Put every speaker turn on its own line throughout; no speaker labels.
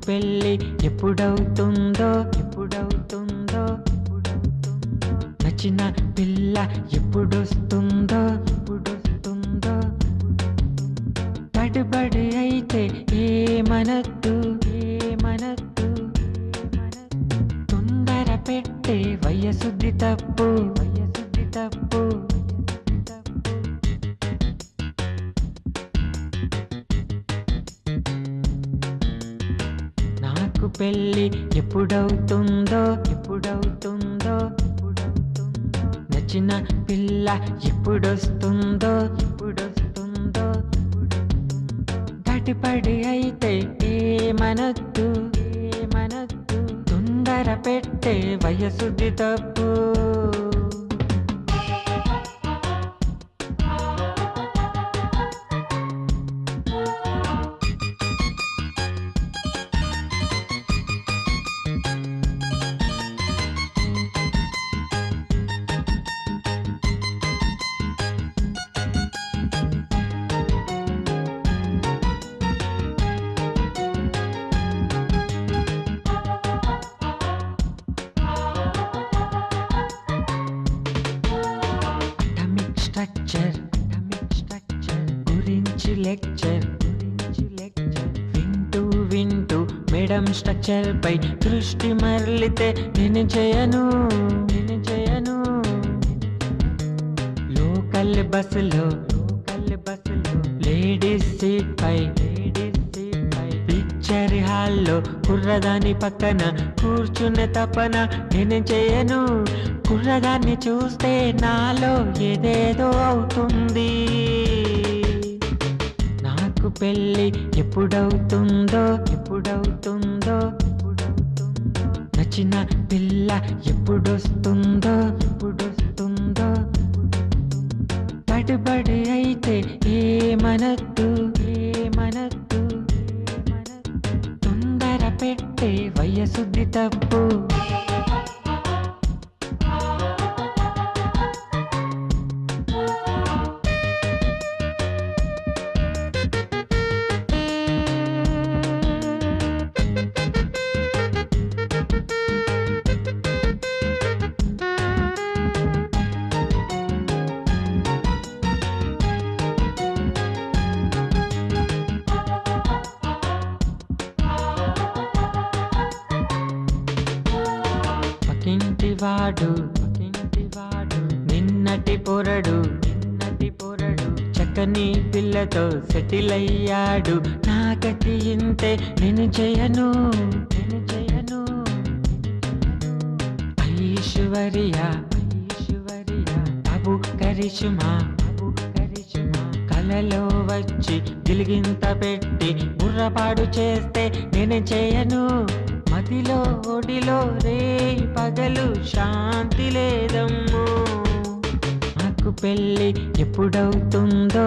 పెళ్ళి ఎప్పుడవుతుందో నచ్చిన పిల్ల ఎప్పుడొస్తుందో బడి అయితే ఏమనద్దు తొందర పెట్టే వయసుది తప్పు నాకు పెళ్ళి ఎప్పుడవుతుందో నచ్చిన పిల్ల ఎప్పుడొస్తుందో గడిబడి అయితే ఏమనద్దు తొందర పెట్టే వయసుది తప్పు స్ట్రక్చర్ గురించి లెక్చర్ వింటూ మేడం స్ట్రక్చర్ పై దృష్టి మరలితే నేను చేయను లోకల్ బస్సులో లేడీస్ సీట్ పై పిక్చర్ హాల్లో కుర్రదాని పక్కన కూర్చునే తపన నేను చేయను కుర్రదాన్ని చూస్తే నాలో ఏదేదో అవుతుంది నాకు పెళ్ళి ఎప్పుడవుతుందో నచ్చిన పిల్ల ఎప్పుడొస్తుందో బడి అయితే ఏమనద్దు తొందర పెట్టే వయసుది తప్పు పక్కింటివాడు నిన్నటి పొరడు చక్కని పిల్లతో సెటిల్ అయ్యాడు నా గతి ఇంతే నేను చేయను ఐశ్వర్య బాబు కరిష్మా కలలో వచ్చి గిలిగింత పెట్టి బుర్రపాడు చేస్తే నేను చేయను మదిలో ఒడిలో రే పగలు శాంతి లేదమ్మో నాకు పెళ్ళి ఎప్పుడవుతుందో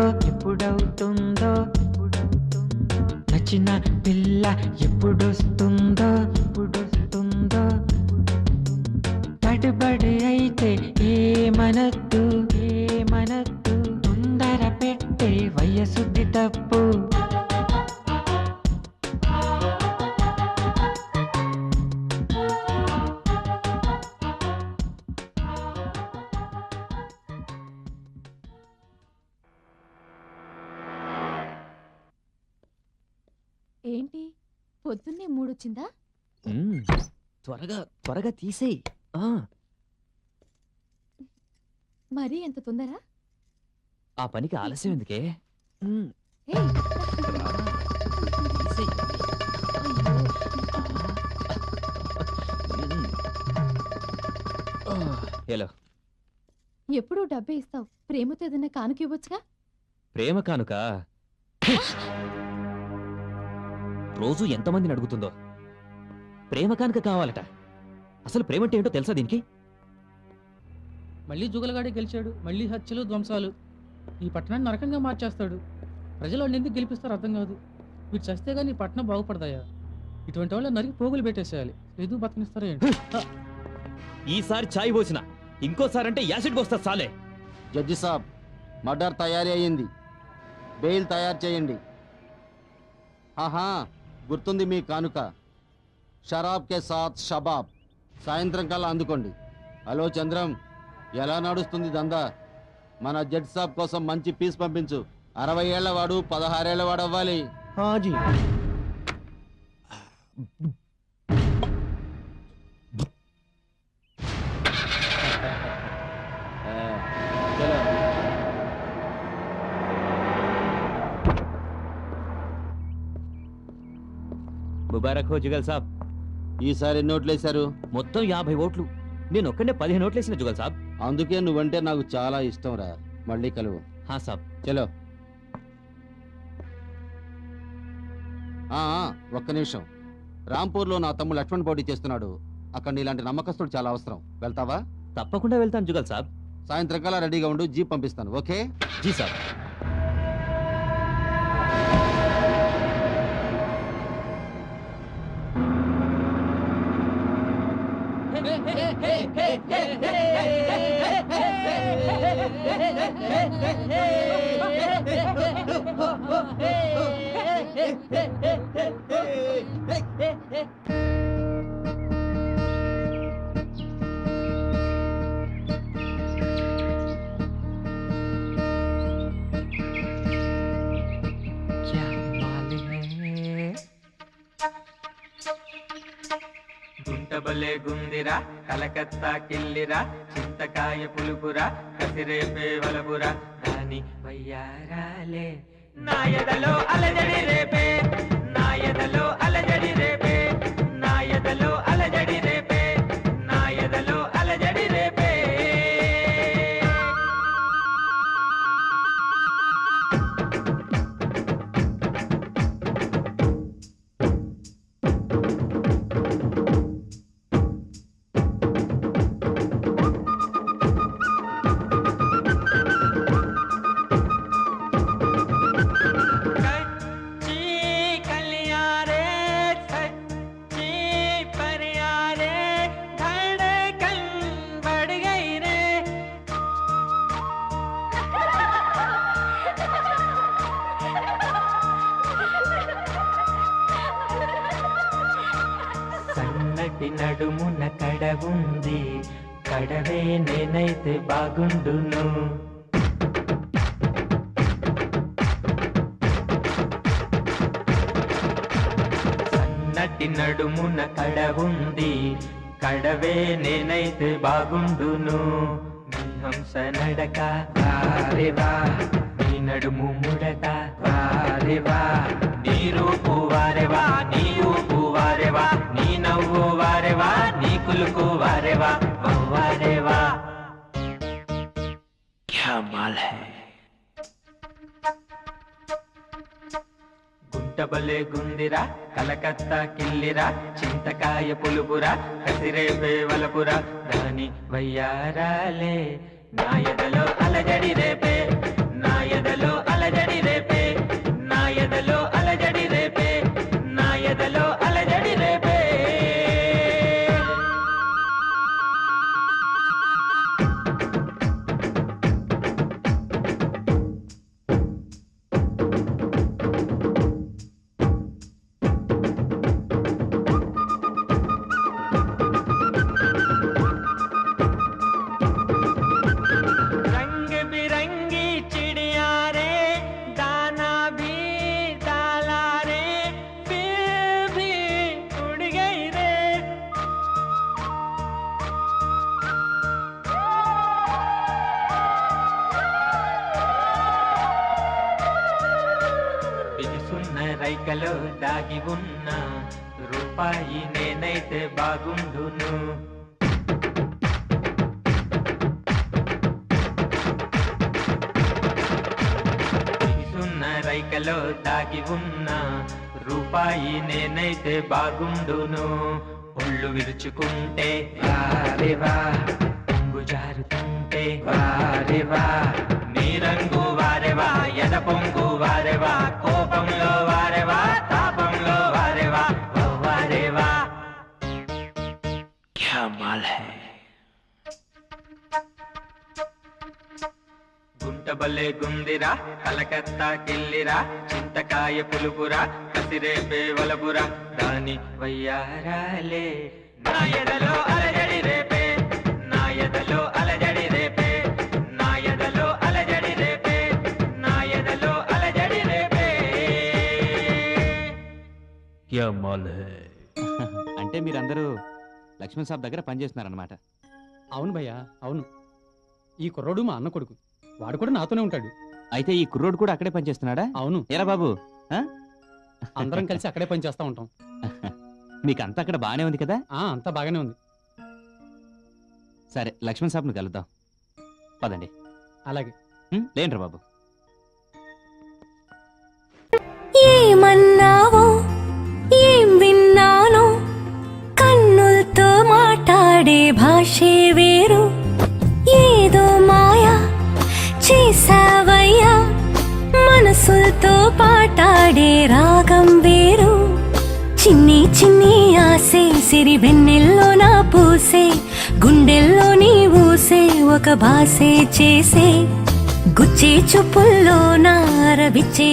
నచ్చిన పిల్ల ఎప్పుడొస్తుందో గడిబడి అయితే ఏమనద్దు తొందర పెట్టే వయసుది తప్పు
ఏంటి పొద్దున్నే మూడొచ్చిందా?
త్వరగా తీసేయి.
మరీ ఎంత తొందర?
ఆ పనికి ఆలస్యం ఎందుకే? హలో,
ఎప్పుడూ డబ్బే ఇస్తావు, ప్రేమతో ఏదైనా కానుక ఇవ్వచ్చుగా?
ప్రేమ కానుక రోజు ఎంతమందిని అడుగుతుందో. ప్రేమ కానుక కావాలట. అసలు ప్రేమ అంటే ఏంటో తెలుసా దీనికి?
మళ్ళీ జుగలగాడే గెలిచాడు, మళ్ళీ హత్యలు ధ్వంసాలు. ఈ పట్టణాన్ని నరకంగా మార్చేస్తాడు. ప్రజలు వాడిని ఎందుకు గెలిపిస్తారో అర్థం కాదు. వీడు చస్తే గానీ ఈ పట్టణం బాగుపడతాయా? ఇటువంటి వాళ్ళ నరికి పోగులు పెట్టేసేయాలి. ఎందుకు బతకనిస్తారో ఏంటి?
ఈసారి చాయ్ పోసిన ఇంకోసారి అంటే యాసిడ్ పోస్తా సాలే.
జడ్జి సాబ్, మర్డర్ తయారీ అయ్యింది, బెయిల్ తయారు చేయండి. ఆహా, గుర్తుంది మీ కానుక. షరాబ్ కే సాత్ షబాబ్. సాయంత్రం కల్లా అందుకోండి. హలో చంద్రం, ఎలా నడుస్తుంది దందా? మన జడ్జి సాబ్ కోసం మంచి పీస్ పంపించు. 60 ఏళ్ల వాడు 16 ఏళ్ల వాడు అవ్వాలి.
హాజీ.
చలో.
ముబారక్ హో జుగల్ సాబ్.
ఈసారి ఎన్ని ఓట్లు వేశారు?
మొత్తం 50 ఓట్లు. నేను ఒక్కనే 15 ఓట్లు వేసిన జుగల్ సాబ్.
అందుకే నువ్వంటే నాకు చాలా ఇష్టం రా. మళ్ళీ కలువు.
హా సాబ్.
చలో. ఒక్క నిమిషం. రాంపూర్లో నా తమ్ముడు లక్ష్మణ్ పోటీ చేస్తున్నాడు. అక్కడ నీలాంటి నమ్మకస్తుడు చాలా అవసరం. వెళ్తావా?
తప్పకుండా వెళ్తాను జుగల్ సాబ్.
సాయంత్రం కల్లా రెడీగా ఉండు. జీప్ పంపిస్తాను. ఓకే?
జీ సాబ్.
क्या माल है గుంటబలే గుందిరా కలకత్తా కిల్లిరా చింతకాయ పులుపురా కసిరేపే వలపురా దాని వయ్యారాలే నాయదలో అలజడి రేపే నాయదలో అలజడి రేపే నాయదలో అలజడి రేపే నాయదలో అలజడి రేపే సన్నటి నడుమున కడవుంది కడవే నేనైతే బాగుండును సన్నటి నడుమున కడవుంది కడవే నేనైతే బాగుండును నీ హంస నడక వారేవా నీ నడుము ముడక వారేవా నీ రూపు వారేవా నీ ఊపు వారేవా నీ నవ్వు వారేవా నీ కులుకు వారేవా వారేవా క్యా మాల్ హై గుంటబలే గుందిరా కలకత్తా కిల్లిరా చింతకాయ పులుపురా కసిరేపే వలపురా దాని వయ్యారాలే నాయదలో అలజడి రేపే నాయదలో అలజడి రేపే నాయదలో అలజడి రేపే నాయదలో అలజడి రేపే रंग बिरंगी चिड़िया रे दाना भी डाला रे फिर भी उड़ गई रे బిగుసున్న రైకలో దాగి ఉన్న రూపాయి నేనైతే బాగుండును రైకలో దాగి ఉన్న రూపాయి నేనైతే బాగుండును ఒళ్ళు విరుచుకుంటే వారేవా పొంగు జారుతుంటే వారేవా నీ రంగు వారేవా ఎద పొంగు వారేవా కోపంలో వారేవా తాపంలో వారేవా వారేవా క్యా మాల్ హై గుంటబలే గుందిరా కలకత్తా కిల్లిరా చింతకాయ పులుపురా కసి కసిరేపే వలపురా రాని వయ్యారాలే నా ఎదలో అలజడి రేపే నా ఎదలో అలజడి రేపే నా ఎదలో అలజడి రేపే నా ఎదలో అలజడి రేపే క్యా మాల్ హై
అంటే మీరందరూ లక్ష్మణ్ సాబ్ దగ్గర పనిచేస్తున్నారన్నమాట.
అవును భయ్యా, అవును. ఈ కుర్రోడు మా అన్న కొడుకు. వాడు కూడా నాతోనే ఉంటాడు.
అయితే ఈ కుర్రోడు కూడా అక్కడే పనిచేస్తున్నాడా?
అవును,
ఏరా బాబు,
అందరం కలిసి అక్కడే పని చేస్తా ఉంటాం.
మీకు అంతా అక్కడ బానే ఉంది కదా?
అంతా బాగానే ఉంది.
సరే, లక్ష్మణ్ సాబ్ను కలుద్దాం. పదండి.
అలాగే.
లేంట్రా బాబు.
ఏమన్నావో ఏం విన్నానో కన్నులతో మాట్లాడే భాషే వేరు ఏదో మాయా చేసావయ్యా మనసులతో పాటాడే రాగం వేరు చిన్ని చిన్ని ఆసే సిరి వెన్నెల్లో నా పూసే గుండెల్లో నీ ఊసే ఒక భాసే చేసే గుచ్చే చూపుల్లో నా రవిచ్చే